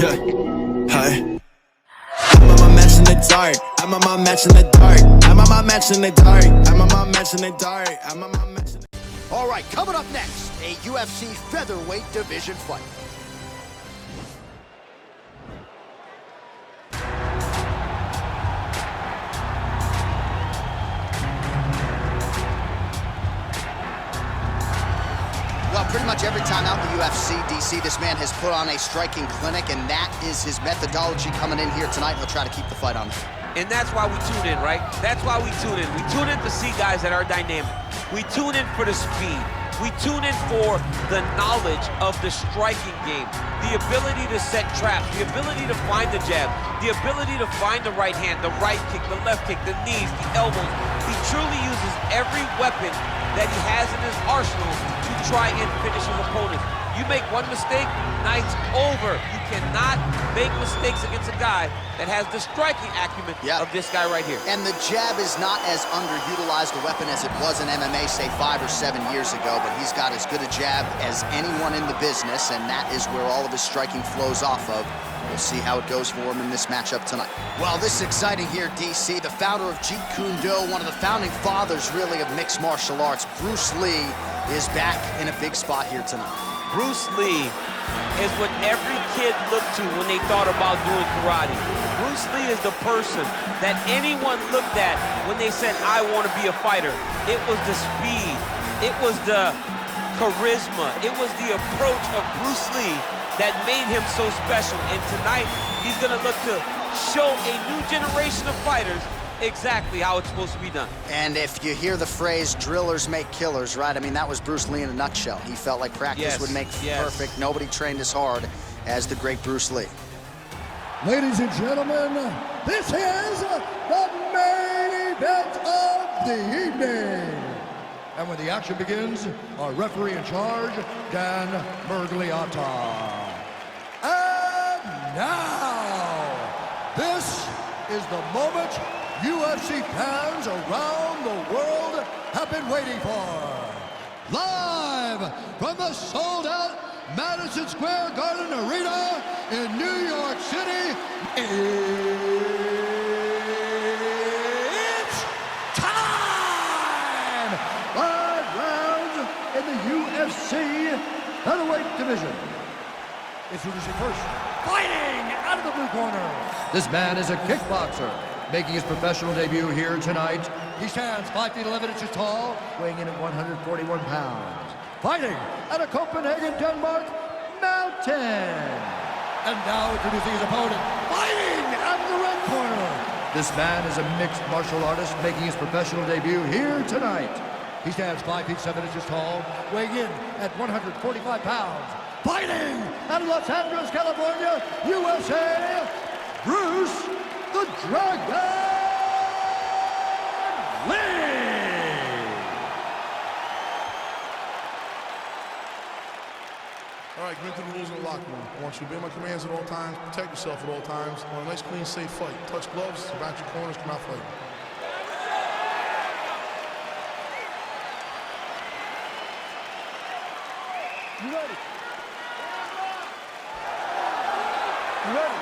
Yeah, hi. I'm on my match in the dark. I'm on my match in the dark. I'm on my match in the dark. I'm on my match in the dark. I'm on my match in the dark. All right, coming up next, a UFC featherweight division fight. Well, pretty much every time out in the UFC, DC, this man has put on a striking clinic, and that is his methodology coming in here tonight. He'll try to keep the fight on. And that's why we tune in, right? That's why we tune in. We tune in to see guys that are dynamic. We tune in for the speed. We tune in for the knowledge of the striking game, the ability to set traps, the ability to find the jab, the ability to find the right hand, the right kick, the left kick, the knees, the elbows. He truly uses every weapon that he has in his arsenal to try and finish his opponents. You make one mistake, night's over. You cannot make mistakes against a guy that has the striking acumen of this guy right here. And the jab is not as underutilized a weapon as it was in MMA, say 5 or 7 years ago, but he's got as good a jab as anyone in the business, and that is where all of his striking flows off of. We'll see how it goes for him in this matchup tonight. Well, this is exciting here, DC. The founder of Jeet Kune Do, one of the founding fathers, really, of mixed martial arts, Brucelee, is back in a big spot here tonight. Brucelee is what every kid looked to when they thought about doing karate. Brucelee is the person that anyone looked at when they said, I want to be a fighter. It was the speed. It was the charisma. It was the approach of Brucelee that made him so special. And tonight, he's going to look to show a new generation of fighters exactly how it's supposed to be done. And if you hear the phrase, drillers make killers, right? I mean, that was Bruce Lee in a nutshell. He felt like practice would make perfect. Nobody trained as hard as the great Bruce Lee. Ladies and gentlemen, this is the main event of the evening. And when the action begins, our referee in charge, Dan Mergliata. And now, this is the moment UFC fans around the world have been waiting for. Live from the sold-out Madison Square Garden Arena in New York City, it's time! 5 rounds in the UFC featherweight division. Introducing first, fighting out of the blue corner. This man is a kickboxer, making his professional debut here tonight. He stands 5 feet 11 inches tall, weighing in at 141 pounds. Fighting out of Copenhagen, Denmark, Mountain. And now introducing his opponent, fighting out of the red corner. This man is a mixed martial artist, making his professional debut here tonight. He stands 5 feet 7 inches tall, weighing in at 145 pounds. Fighting out of Los Angeles, California, USA, Bruce the Dragon Lee! All right, get into the rules in the locker room. I want you to obey my commands at all times, protect yourself at all times. I want a nice, clean, safe fight. Touch gloves, back your corners, come out fighting. You ready? You ready?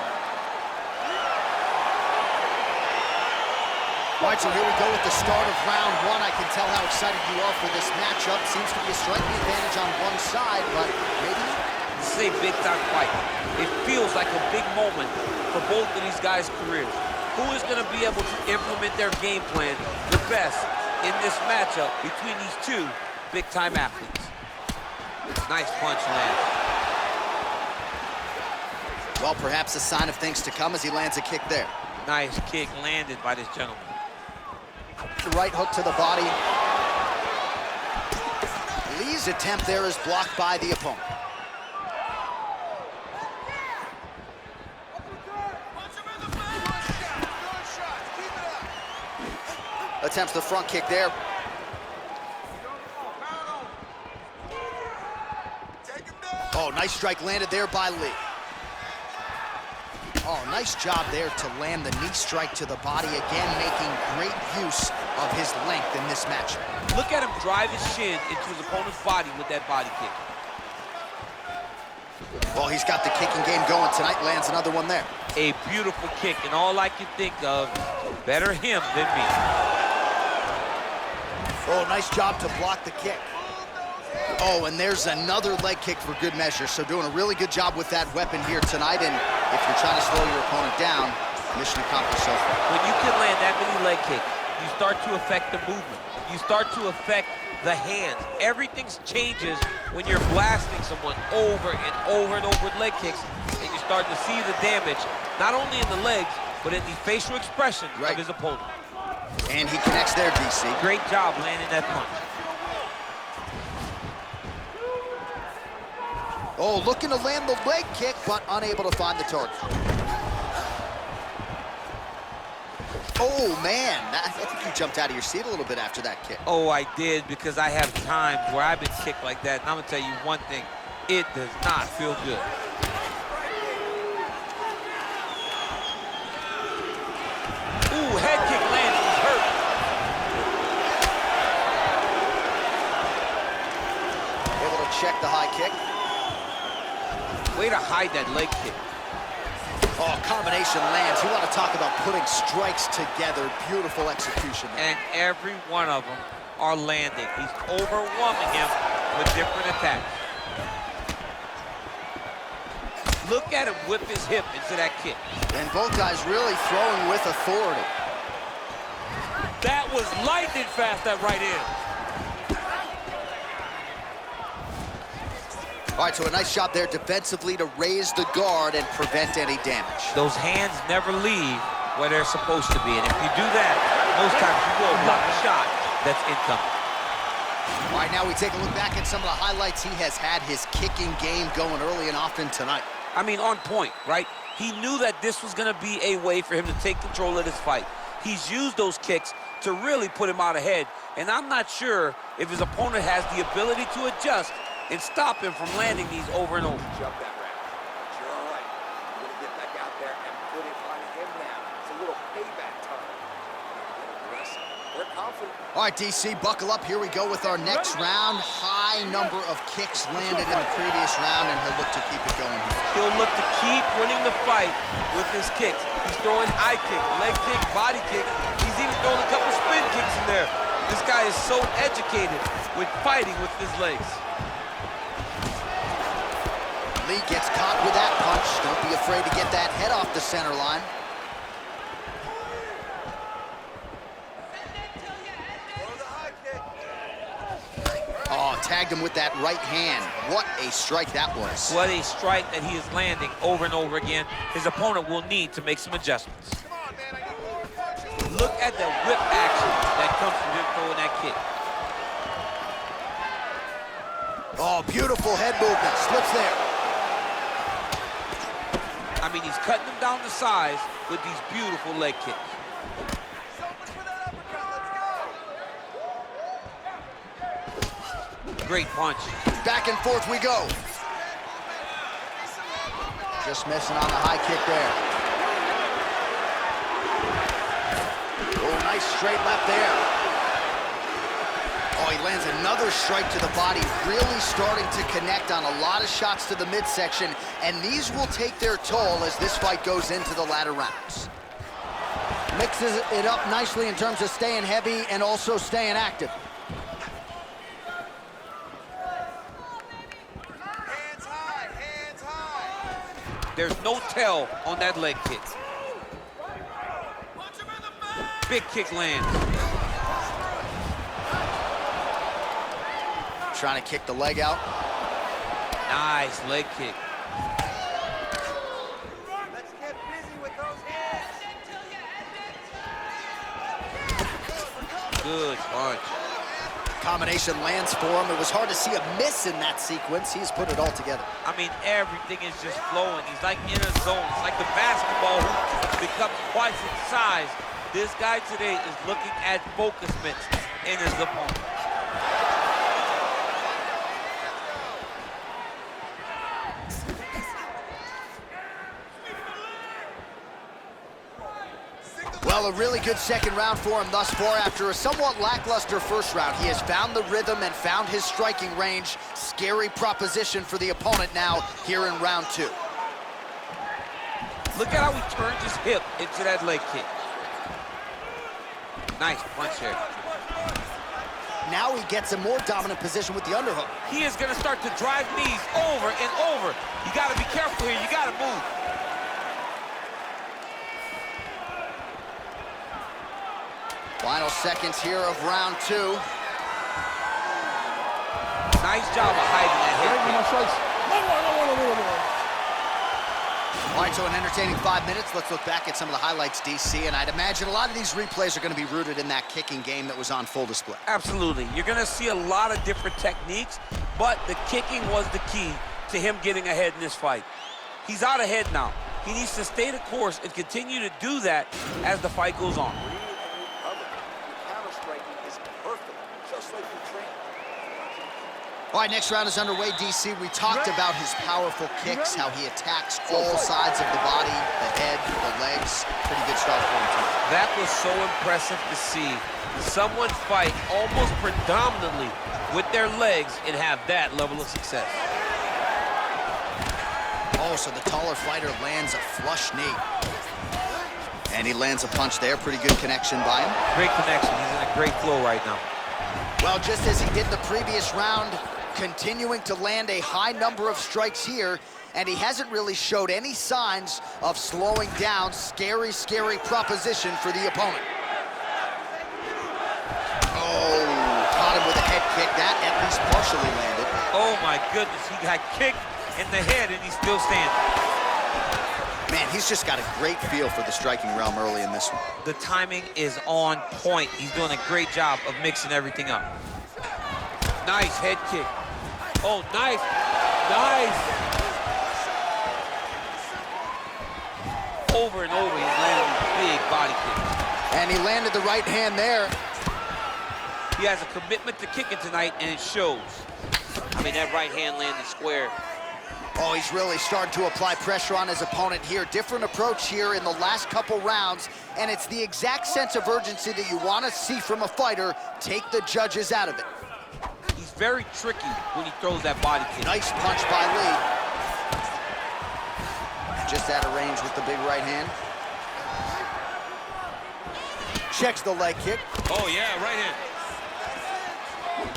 All right, so here we go with the start of round 1. I can tell how excited you are for this matchup. Seems to be a striking advantage on one side, but maybe not. This is a big-time fight. It feels like a big moment for both of these guys' careers. Who is going to be able to implement their game plan the best in this matchup between these two big-time athletes? Nice punch lands. Well, perhaps a sign of things to come as he lands a kick there. Nice kick landed by this gentleman. The right hook to the body. Lee's attempt there is blocked by the opponent. Attempts the front kick there. Oh, nice strike landed there by Lee. Oh, nice job there to land the knee strike to the body, again making great use of his length in this matchup. Look at him drive his shin into his opponent's body with that body kick. Well, he's got the kicking game going tonight. Lands another one there. A beautiful kick, and all I can think of, better him than me. Oh, nice job to block the kick. Oh, and there's another leg kick for good measure. So doing a really good job with that weapon here tonight. And if you're trying to slow your opponent down, mission accomplished so far. When you can land that many leg kicks, you start to affect the movement. You start to affect the hands. Everything changes when you're blasting someone over and over and over with leg kicks, and you start to see the damage, not only in the legs, but in the facial expression of his opponent. And he connects there, DC. Great job landing that punch. Oh, looking to land the leg kick, but unable to find the target. Oh, man, I think you jumped out of your seat a little bit after that kick. Oh, I did, because I have times where I've been kicked like that, and I'm gonna tell you one thing, it does not feel good. Ooh, head kick lands, he's hurt. Able to check the high kick. Way to hide that leg kick. Oh, combination lands. You want to talk about putting strikes together. Beautiful execution there. And every one of them are landing. He's overwhelming him with different attacks. Look at him whip his hip into that kick. And both guys really throwing with authority. That was lightning fast, that right in. All right, so a nice job there defensively to raise the guard and prevent any damage. Those hands never leave where they're supposed to be. And if you do that, most times you will block a shot that's incoming. All right, now we take a look back at some of the highlights. He has had his kicking game going early and often tonight. I mean, on point, right? He knew that this was going to be a way for him to take control of this fight. He's used those kicks to really put him out ahead. And I'm not sure if his opponent has the ability to adjust and stop him from landing these over and over. Jump that round. But you're all right. You're going to get back out there and put it on him now. It's a little payback time. Aggressive. We're confident. All right, DC, buckle up. Here we go with our next round. High number of kicks landed in the previous round, and he'll look to keep it going here. He'll look to keep winning the fight with his kicks. He's throwing high kick, leg kick, body kick. He's even throwing a couple spin kicks in there. This guy is so educated with fighting with his legs. Lee gets caught with that punch. Don't be afraid to get that head off the center line. Oh, tagged him with that right hand. What a strike that was. What a strike that he is landing over and over again. His opponent will need to make some adjustments. Look at the whip action that comes from him throwing that kick. Oh, beautiful head movement. Slips there. I mean, he's cutting them down to size with these beautiful leg kicks. Great punch. Back and forth we go. Just missing on the high kick there. Oh, nice straight left there. Oh, he lands another strike to the body, really starting to connect on a lot of shots to the midsection, and these will take their toll as this fight goes into the latter rounds. Mixes it up nicely in terms of staying heavy and also staying active. Hands high, hands high. There's no tell on that leg kick. Big kick lands. Trying to kick the leg out. Nice leg kick. Let's get busy with those hands. Good punch. Combination lands for him. It was hard to see a miss in that sequence. He's put it all together. I mean, everything is just flowing. He's like in a zone. It's like the basketball who becomes twice its size. This guy today is looking at focus mitts in his opponent. Well, a really good second round for him thus far. After a somewhat lackluster first round, he has found the rhythm and found his striking range. Scary proposition for the opponent now here in round 2. Look at how he turns his hip into that leg kick. Nice punch there. Now he gets a more dominant position with the underhook. He is going to start to drive knees over and over. You got to be careful here. You got to move. Final seconds here of round 2. Nice job of hiding that hip kick. All right, so an entertaining 5 minutes. Let's look back at some of the highlights, DC, and I'd imagine a lot of these replays are going to be rooted in that kicking game that was on full display. Absolutely. You're going to see a lot of different techniques, but the kicking was the key to him getting ahead in this fight. He's out ahead now. He needs to stay the course and continue to do that as the fight goes on. All right, next round is underway, DC. We talked about his powerful kicks, how he attacks all sides of the body, the head, the legs. Pretty good start for him tonight. That was so impressive to see. Someone fight almost predominantly with their legs and have that level of success. Oh, so the taller fighter lands a flush knee. And he lands a punch there. Pretty good connection by him. Great connection. He's in a great flow right now. Well, just as he did the previous round, continuing to land a high number of strikes here, and he hasn't really showed any signs of slowing down. Scary, scary proposition for the opponent. Oh, caught him with a head kick. That at least partially landed. Oh my goodness, he got kicked in the head and he's still standing. Man, he's just got a great feel for the striking realm early in this one. The timing is on point. He's doing a great job of mixing everything up. Nice head kick. Oh, nice. Nice. Over and over, he's landing these big body kicks. And he landed the right hand there. He has a commitment to kicking tonight, and it shows. I mean, that right hand landed square. Oh, he's really starting to apply pressure on his opponent here. Different approach here in the last couple rounds, and it's the exact sense of urgency that you want to see from a fighter. Take the judges out of it. He's very tricky when he throws that body kick. Nice punch by Lee. Just out of range with the big right hand. Checks the leg kick. Oh, yeah, right hand.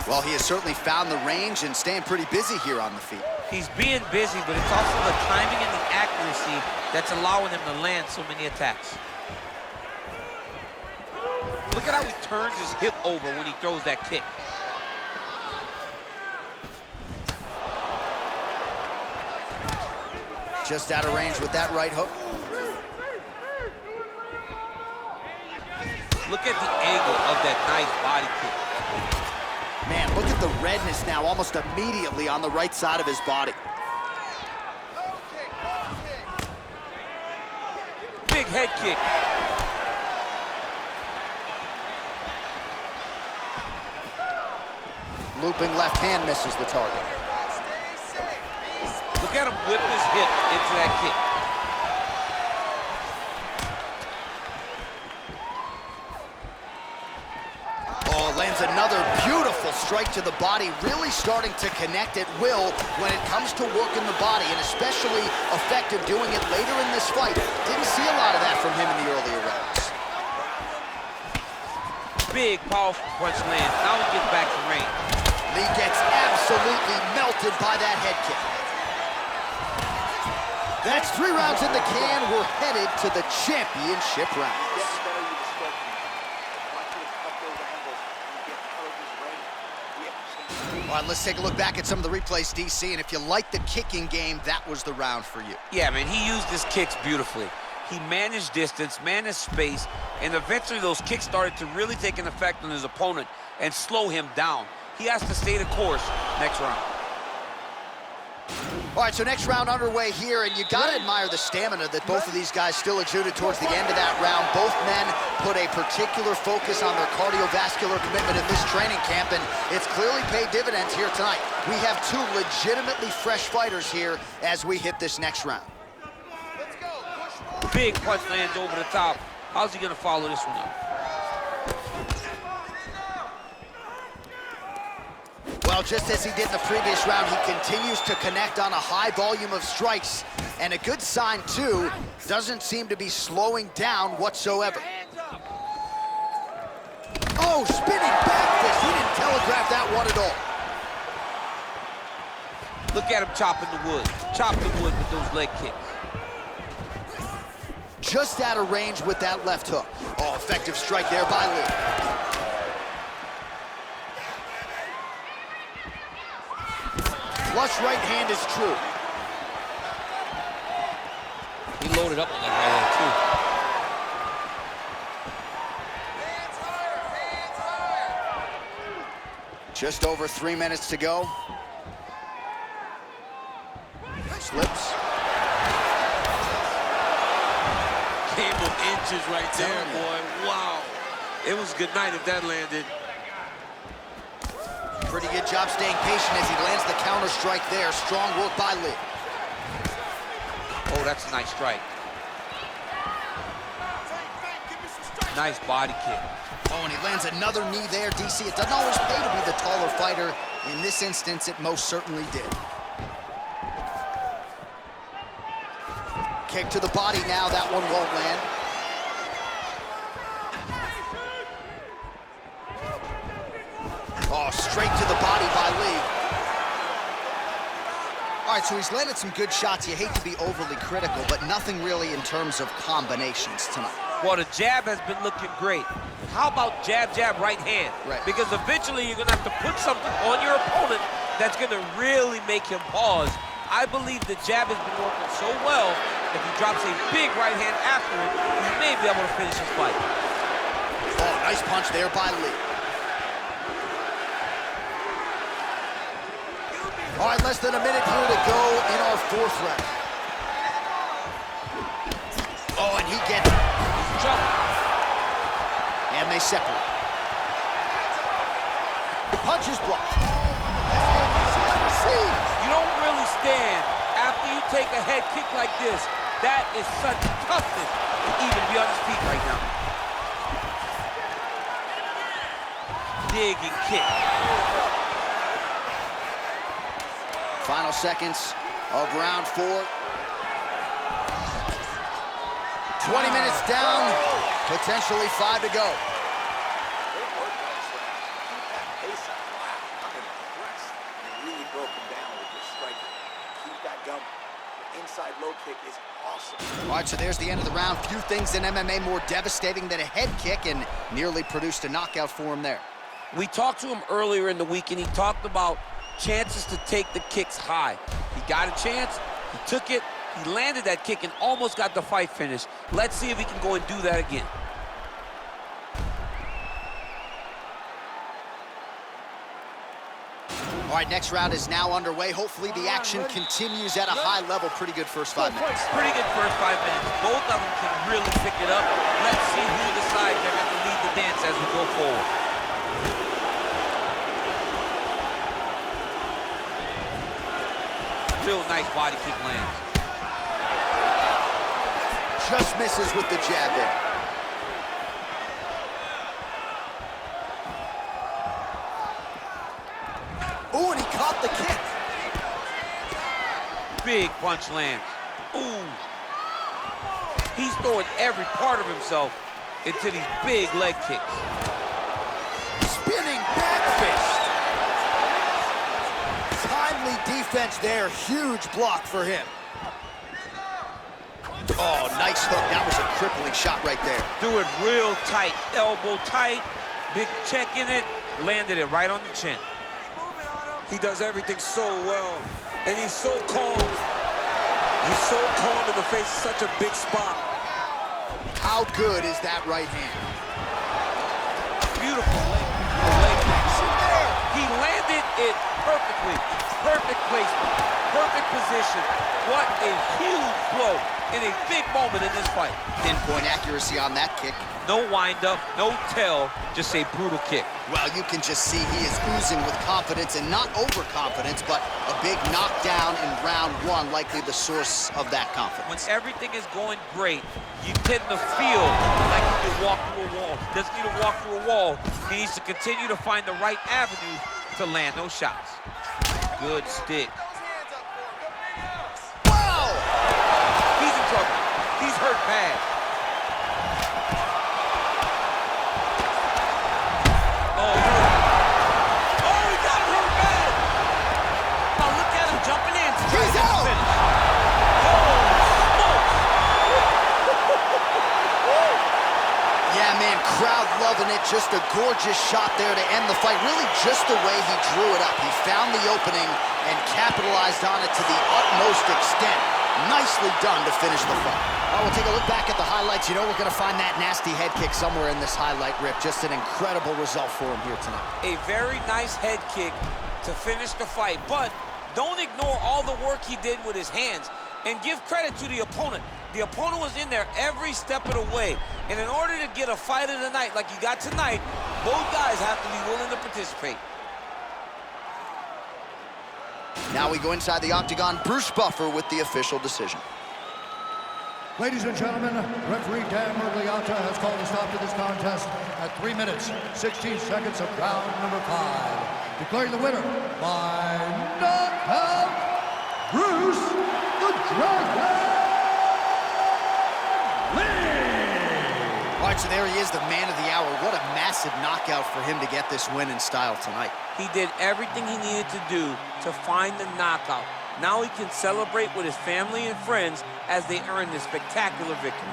Well, he has certainly found the range and staying pretty busy here on the feet. He's being busy, but it's also the timing and the accuracy that's allowing him to land so many attacks. Look at how he turns his hip over when he throws that kick. Just out of range with that right hook. Look at the angle of that nice body kick. Man, look at the redness now almost immediately on the right side of his body. Big head kick. Looping left hand misses the target. Look at him whip his hip into that kick. Oh, lands another beautiful strike to the body, really starting to connect at will when it comes to working the body, and especially effective doing it later in this fight. Didn't see a lot of that from him in the earlier rounds. Big, powerful punch lands. Now he gets back to range. Lee gets absolutely melted by that head kick. That's 3 rounds in the can. We're headed to the championship rounds. All right, let's take a look back at some of the replays, DC, and if you like the kicking game, that was the round for you. Yeah, man, he used his kicks beautifully. He managed distance, managed space, and eventually those kicks started to really take an effect on his opponent and slow him down. He has to stay the course next round. All right, so next round underway here, and you gotta admire the stamina that both of these guys still exuded towards the end of that round. Both men put a particular focus on their cardiovascular commitment in this training camp, and it's clearly paid dividends here tonight. We have 2 legitimately fresh fighters here as we hit this next round. Big punch lands over the top. How's he gonna follow this one up? Well, just as he did in the previous round, he continues to connect on a high volume of strikes. And a good sign, too, doesn't seem to be slowing down whatsoever. Oh, spinning back fist. He didn't telegraph that one at all. Look at him chopping the wood. Chop the wood with those leg kicks. Just out of range with that left hook. Oh, effective strike there by Lee. Flush right hand is true. He loaded up on that right hand, too. Just over 3 minutes to go. Slips. Came of inches right there, boy. Wow. It was good night if that landed. Pretty good job staying patient as he lands the counter strike there. Strong work by Lee. Oh, that's a nice strike. Nice body kick. Oh, and he lands another knee there, DC. It doesn't always pay to be the taller fighter. In this instance, it most certainly did. Kick to the body now. That one won't land. Oh, straight to the body by Lee. All right, so he's landed some good shots. You hate to be overly critical, but nothing really in terms of combinations tonight. Well, the jab has been looking great. How about jab, jab, right hand? Right. Because eventually you're gonna have to put something on your opponent that's gonna really make him pause. I believe the jab has been working so well, if he drops a big right hand after it, he may be able to finish his fight. Oh, nice punch there by Lee. All right, less than a minute here to go in our fourth round. Oh, and he gets it. He's jumping. And they separate. The punch is blocked. You don't really stand after you take a head kick like this. That is such toughness to even be on his feet right now. Dig and kick. Final seconds of round 4. 20 minutes down, potentially 5 to go. Inside low kick is awesome. All right, so there's the end of the round. Few things in MMA more devastating than a head kick, and nearly produced a knockout for him there. We talked to him earlier in the week, and he talked about chances to take the kicks high. He got a chance, he took it, he landed that kick and almost got the fight finished. Let's see if he can go and do that again. All right, next round is now underway. Hopefully the action continues at a high level. Pretty good first 5 minutes. Pretty good first 5 minutes. Both of them can really pick it up. Let's see who decides they're going to lead the dance as we go forward. Real nice body kick lands. Just misses with the jab there. Ooh, and he caught the kick. Big punch lands. Ooh. He's throwing every part of himself into these big leg kicks. Spinning back fist. Timely defense there. Huge block for him. Oh, nice hook. That was a crippling shot right there. Do it real tight. Elbow tight. Big check in it. Landed it right on the chin. He does everything so well, and he's so calm. He's so calm in the face of such a big spot. How good is that right hand? Beautiful leg. He landed landed it perfectly. Perfect placement, perfect position. What a huge blow in a big moment in this fight. Pinpoint accuracy on that kick. No wind-up, no tell, just a brutal kick. Well, you can just see he is oozing with confidence, and not overconfidence, but a big knockdown in round one, likely the source of that confidence. When everything is going great, you tend to feel like you can walk through a wall. He doesn't need to walk through a wall. He needs to continue to find the right avenue to land those shots. Good stick. Wow! He's in trouble. He's hurt bad. Oh, hurt. Oh, he got hurt bad. Oh, look at him jumping in. He's out! Yeah, man, crowd loving it. Just a gorgeous shot there to end the fight. Really just the way he drew it up. He found the opening and capitalized on it to the utmost extent. Nicely done to finish the fight. All right, we'll take a look back at the highlights. You know we're going to find that nasty head kick somewhere in this highlight rip. Just an incredible result for him here tonight. A very nice head kick to finish the fight, but don't ignore all the work he did with his hands, and give credit to the opponent. The opponent was in there every step of the way, and in order to get a fight of the night like you got tonight, both guys have to be willing to participate. Now we go inside the octagon. Bruce Buffer with the official decision. Ladies and gentlemen, referee Dan Mergliata has called a stop to this contest at 3 minutes, 16 seconds of round number 5. Declaring the winner by knockout, Bruce the Dragon Lee! All right, so there he is, the man of the hour. What a massive knockout for him to get this win in style tonight. He did everything he needed to do to find the knockout. Now he can celebrate with his family and friends as they earn this spectacular victory.